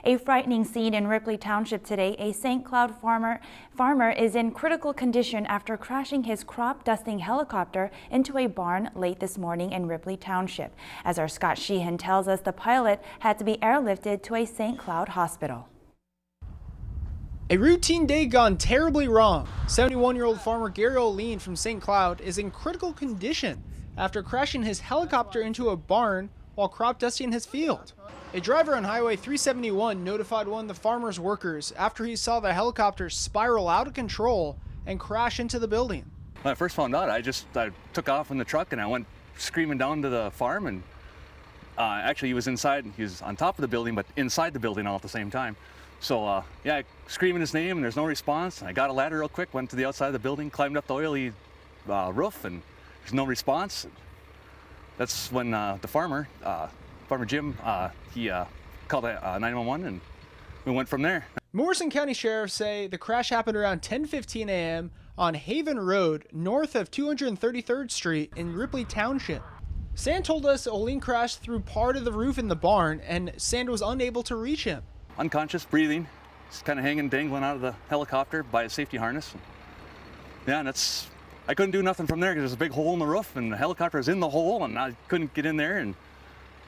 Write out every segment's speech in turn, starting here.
A frightening scene in Ripley Township today. A St. Cloud farmer is in critical condition after crashing his crop dusting helicopter into a barn late this morning in Ripley Township. As our Scott Sheehan tells us, the pilot had to be airlifted to a St. Cloud hospital. A routine day gone terribly wrong. 71-year-old farmer Gary O'Lean from St. Cloud is in critical condition after crashing his helicopter into a barn while crop dusting his field. A driver on Highway 371 notified one of the farmer's workers after he saw the helicopter spiral out of control and crash into the building. When I first found out, I took off in the truck and I went screaming down to the farm, and actually he was on top of the building, but inside the building all at the same time. So yeah, screaming his name and there's no response. And I got a ladder real quick, went to the outside of the building, climbed up the oily roof, and there's no response. That's when the farmer Jim, he called 911 and we went from there. Morrison County sheriffs say the crash happened around 10:15 a.m. on Haven Road, north of 233rd Street in Ripley Township. Sand told us O'Lean crashed through part of the roof in the barn and Sand was unable to reach him. Unconscious, breathing, just kind of hanging, dangling out of the helicopter by a safety harness. Yeah, and I couldn't do nothing from there because there's a big hole in the roof and the helicopter was in the hole and I couldn't get in there, and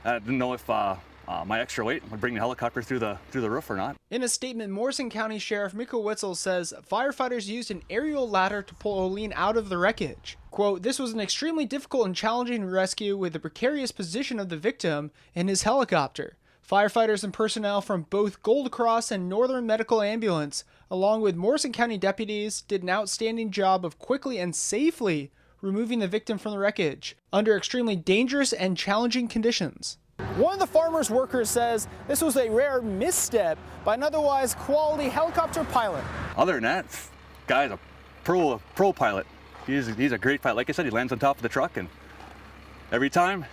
I didn't know if my extra weight would bring the helicopter through the roof or not. In a statement, Morrison County Sheriff Miko Witzel says firefighters used an aerial ladder to pull O'Lean out of the wreckage. Quote, "This was an extremely difficult and challenging rescue with the precarious position of the victim in his helicopter. Firefighters and personnel from both Gold Cross and Northern Medical Ambulance, along with Morrison County deputies, did an outstanding job of quickly and safely removing the victim from the wreckage under extremely dangerous and challenging conditions." One of the farmer's workers says this was a rare misstep by an otherwise quality helicopter pilot. Other than that, guy's a pro pilot. He's a great pilot. Like I said, he lands on top of the truck and every time,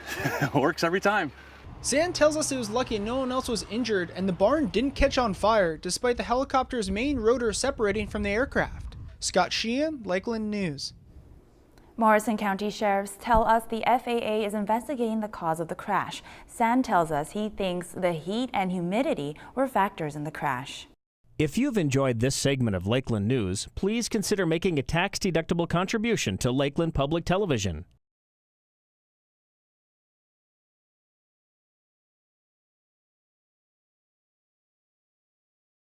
works every time. Sand tells us it was lucky no one else was injured and the barn didn't catch on fire despite the helicopter's main rotor separating from the aircraft. Scott Sheehan, Lakeland News. Morrison County sheriffs tell us the FAA is investigating the cause of the crash. Sand tells us he thinks the heat and humidity were factors in the crash. If you've enjoyed this segment of Lakeland News, please consider making a tax-deductible contribution to Lakeland Public Television.